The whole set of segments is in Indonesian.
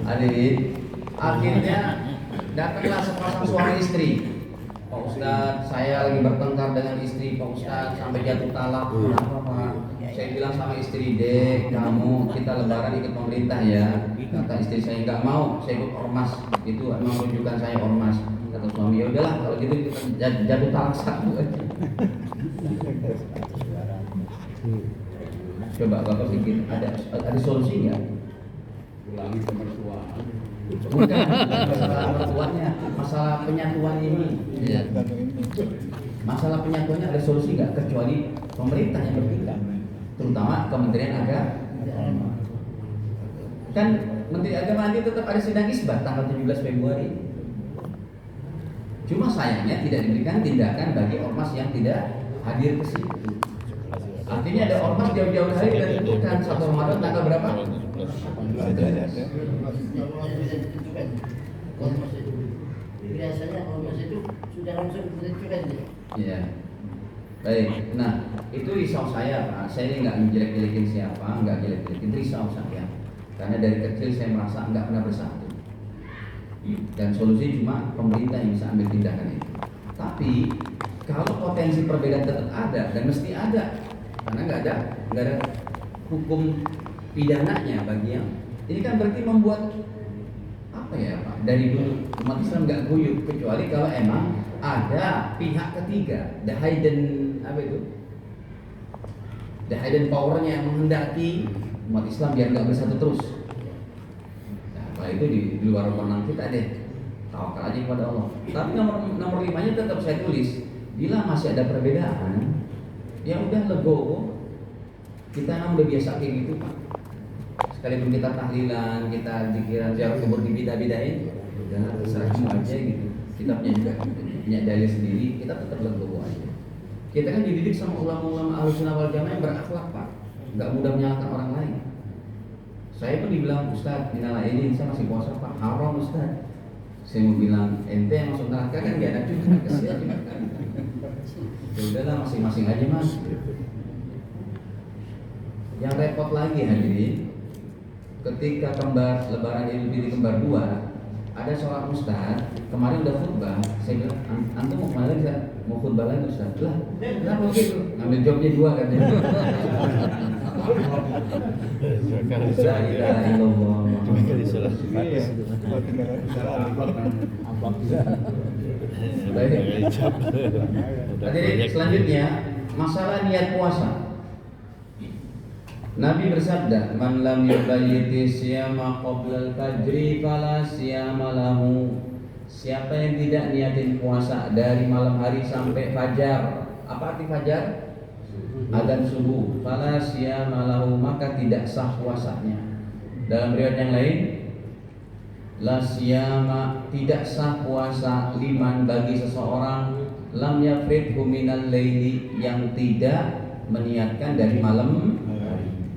Hadirin, akhirnya datanglah sepasang suami istri. Pak Ustadz, saya lagi bertengkar dengan istri Pak Ustadz sampai jatuh talak. Kenapa Pak? Saya bilang sama istri, Dek, kamu kita lebaran ikut pemerintah ya. Kata istri saya, nggak mau, saya ikut ormas. Itu emang rujukan saya ormas. Kata suami, ya udahlah kalau gitu kita jatuh talak satu aja. Coba Bapak pikir, ada solusi nggak? Ulangi kemertuaan. Bukan masalah mertuanya, masalah penyatuan ini. Ya. Masalah penyatuannya ada solusi nggak kecuali pemerintah yang bertindak, terutama Kementerian Agama. Kan Menteri Agama nanti tetap ada sidang isbat tanggal 17 Februari. Cuma sayangnya tidak diberikan tindakan bagi ormas yang tidak hadir ke situ. Artinya ada ormas jauh-jauh hari dan tentukan 1 Ramadan tanggal berapa? Biasanya ormas itu sudah langsung ditentukan dia. Iya. Baik. Nah, itu risau saya Pak. Saya ini nggak menjelek-jelekin siapa, nggak jelek-jelekin, risau saya. Karena dari kecil saya merasa nggak pernah bersatu. Dan solusi cuma pemerintah yang bisa ambil tindakan itu. Tapi kalau potensi perbedaan tetap ada dan mesti ada, karena nggak ada hukum pidananya bagi yang ini kan berarti membuat apa ya Pak? Dari dulu umat Islam nggak guyup kecuali kalau emang ada pihak ketiga, the hidden powernya yang menghendaki umat Islam biar nggak bersatu terus. Nah, kalau itu di luar wewenang kita deh, tawakal aja kepada Allah. Tapi nomor 5-nya tetap saya tulis, bila masih ada perbedaan, ya udah legowo. Kita kan udah biasa kayak gitu Pak. Sekalipun kita tahlilan, kita zikiran, ziarah kubur dibidah-bidahin, udah terserah semua aja gitu. Kita punya dalil sendiri, kita tetap legowo aja. Kita kan dididik sama ulama-ulama Ahlussunnah wal Jamaah yang berakhlak Pak, nggak mudah menyalahkan orang lain. Saya pun dibilang Ustadz, minal aidin, saya masih puasa Pak, haram Ustadz. Saya mau bilang ente yang masuk neraka kan gak enak juga, kesian juga kan. Ya udahlah masing-masing aja Mas. Yang repot lagi hadirin, ketika lebaran Idul Fitri kembar 2, ada seorang ustaz kemarin udah khutbah, saya bilang antum mau kemana lagi? Mau khutbah lagi Ustaz? Lah, kenapa begitu? Ngambil jobnya 2 katanya. La ilaha illallah. Baik. Hadirin, selanjutnya masalah niat puasa. Nabi bersabda, "Man lam yubayyiti siyama qabla al-fajri fala siyama lahu." Siapa yang tidak niatin puasa dari malam hari sampai fajar. Apa arti fajar? Adzan subuh. Fala siyama lahu, maka tidak sah puasanya. Dalam riwayat yang lain, la siyama, tidak sah puasa liman bagi seseorang lam yafridhu minal laili, yang tidak meniatkan dari malam.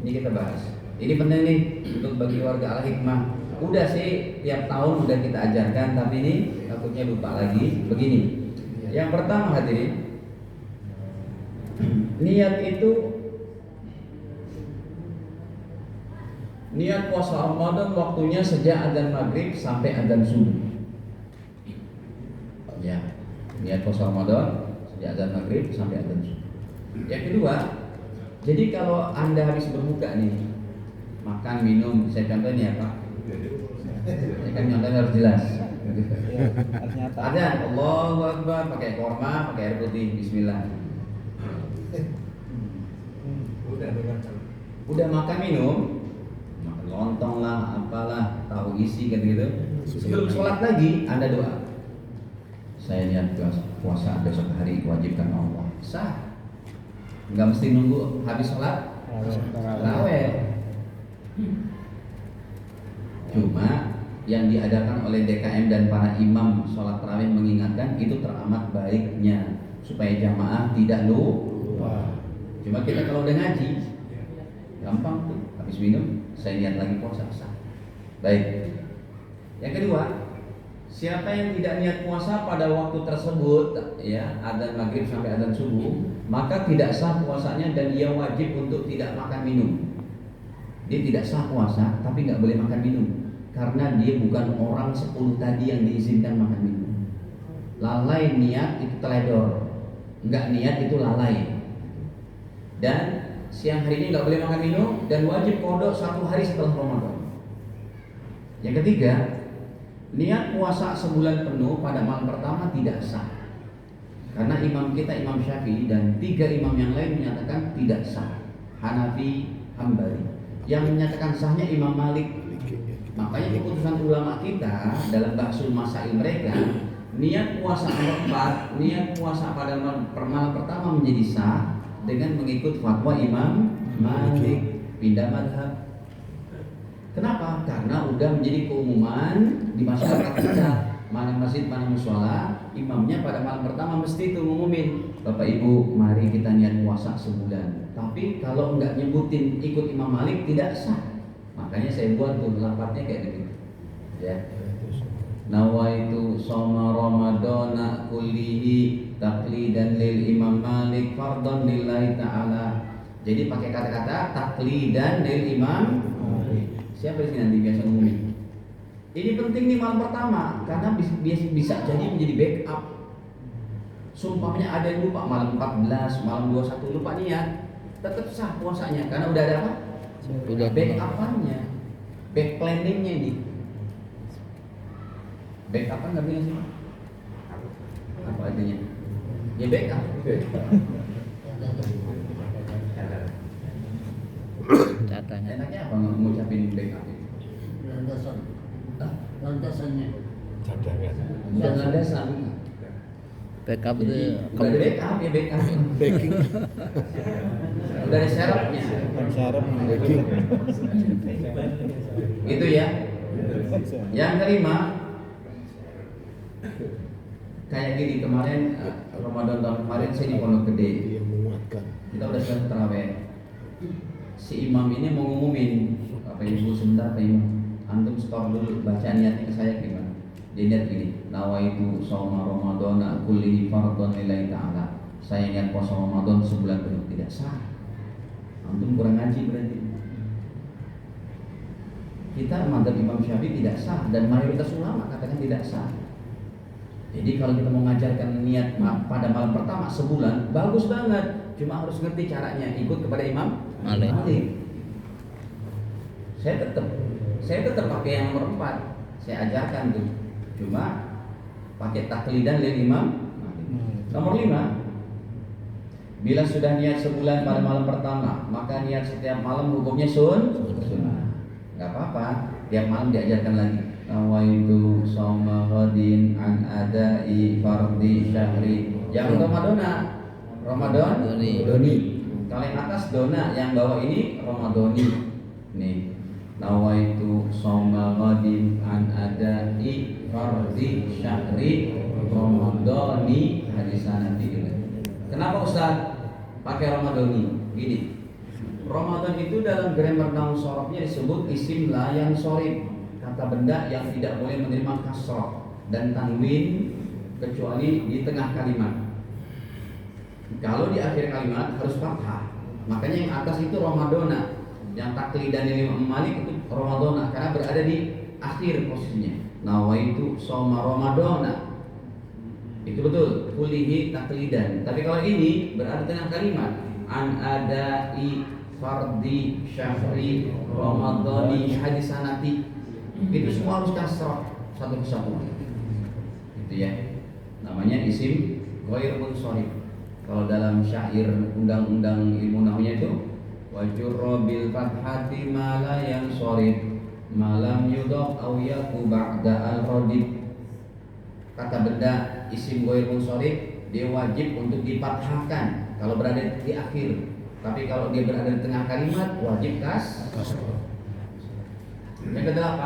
Ini kita bahas. Ini penting nih untuk bagi warga Al-Hikmah. Udah sih tiap tahun udah kita ajarkan, tapi ini takutnya lupa lagi. Begini. Yang pertama hadirin, niat puasa Ramadan waktunya sejak adzan maghrib sampai adzan subuh. Ya, niat puasa Ramadan sejak adzan maghrib sampai adzan subuh. Yang kedua, jadi kalau Anda habis berbuka nih, makan, minum, saya contohin ya Pak. Saya kan contohnya harus jelas. Ada Allahu Akbar, pakai korma, pakai air putih, Bismillah. Udah makan minum, makan lontong lah, apalah, tahu isi kan gitu. Sebelum sholat lagi, Anda doa. Saya niat puasa besok hari, wajibkan Allah. Sah. Nggak mesti nunggu habis sholat tarawih. Cuma yang diadakan oleh DKM dan para imam sholat tarawih mengingatkan itu teramat baiknya supaya jamaah tidak lupa. Cuma kita kalau udah ngaji gampang tuh, habis minum saya niat lagi puasa sah. Baik. Yang kedua, siapa yang tidak niat puasa pada waktu tersebut, ya, adzan maghrib sampai adzan subuh, maka tidak sah puasanya dan ia wajib untuk tidak makan minum. Dia tidak sah puasa, tapi nggak boleh makan minum karena dia bukan orang 10 tadi yang diizinkan makan minum. Lalai niat itu teledor, nggak niat itu lalai. Dan siang harinya nggak boleh makan minum dan wajib qada 1 hari setelah Ramadan. Yang ketiga, niat puasa sebulan penuh pada malam pertama tidak sah. Karena imam kita Imam Syafi'i dan 3 imam yang lain menyatakan tidak sah. Hanafi, Hambali. Yang menyatakan sahnya Imam Malik. Makanya keputusan ulama kita dalam bahsul masail mereka, niat puasa nomor 4, niat puasa pada malam pertama menjadi sah dengan mengikut fatwa Imam Malik, pindah madhab. Kenapa? Karena udah menjadi keumuman di masyarakat kita. Mana masjid, mana mushola, imamnya pada malam pertama mesti itu ngumumin, Bapak Ibu, mari kita niat puasa sebulan. Tapi kalau enggak nyebutin ikut Imam Malik tidak sah. Makanya saya buat tuh lapatnya kayak gitu. Ya. Nawaitu shoma Ramadana kullihi taqlidan lil Imam Malik fardhan lillahi ta'ala. Jadi pakai kata-kata taqlidan lil Imam Malik. Siapa sih nanti biasa ngumumin? Ini penting nih malam pertama karena bisa jadi menjadi backup. Sumpahnya ada yang lupa malam 14, malam 21 lupa niat, tetap sah puasanya karena udah ada apa? Udah backup-nya, back planningnya ini. Backup kan nggak sih? Apa artinya? Ya backup. Enaknya apa ngucapin backup itu? Landasannya. Bukan landasan. Backup itu Udah ada backup ya backup. Backing. Udah ada syaratnya. Syarat backing. Gitu ya. Yang kelima, kayak gini kemarin Ramadan tahun kemarin saya di Pondok Gede. Dia menguatkan. Kita udah selesai tarawih. Si imam ini mau ngumumin, apa ibu sebentar Pak Imam, antum store dulu baca niatnya ke saya gimana? Dia niat gini, nawaitu shauma Ramadana kullihi fardhan lillahi ta'ala. Saya niat puasa Ramadan sebulan penuh, tidak sah. Antum kurang ngaji berarti. Kita madzhab Imam Syafi'i tidak sah dan mayoritas ulama katakan tidak sah. Jadi kalau kita mau mengajarkan niat pada malam pertama sebulan, bagus banget. Cuma harus ngerti caranya, ikut kepada Imam Malik. Saya tetap pakai yang nomor 4. Saya ajarkan tuh. Cuma pakai taklidan lil Imam Malik. Nomor 5. Bila sudah niat sebulan pada malam pertama, maka niat setiap malam hukumnya sunnah. Enggak apa-apa, tiap malam diajarkan lagi. Nawaitu shauma ghadin an adai fardhi syahri. Yang Ramadan doni. Kalau yang atas dona, yang bawah ini Ramadhani. Nih, nawaitu shauma ghadin an adai fardhi syahri Ramadhani hadisan nanti. Kenapa Ustaz pakai Ramadhani? Gini. Ramadan itu dalam grammar noun sorofnya disebut isim la yang sorif, kata benda yang tidak boleh menerima kasroh dan tanwin kecuali di tengah kalimat. Kalau di akhir kalimat harus fathah. Makanya yang atas itu Ramadana, yang taklidan Imam Malik itu Ramadana karena berada di akhir posisinya. Nawaitu shauma Ramadana. Itu betul, kulihi taklidan. Tapi kalau ini berada di tengah kalimat, an adai fardhi syahri Ramadhani hadisanati. Itu semua harus kasrah satu kesatuan. Itu ya. Namanya isim ghair munsharif. Kalau dalam syair undang-undang ilmu nahwnya itu wajurra bil fathati ma la yansharif malam yudhaf aw yaku ba'da al-radib. Kata benda isim ghair munsharif dia wajib untuk difathahkan kalau berada di akhir. Tapi kalau dia berada di tengah kalimat wajib kasrah. Yang ke-8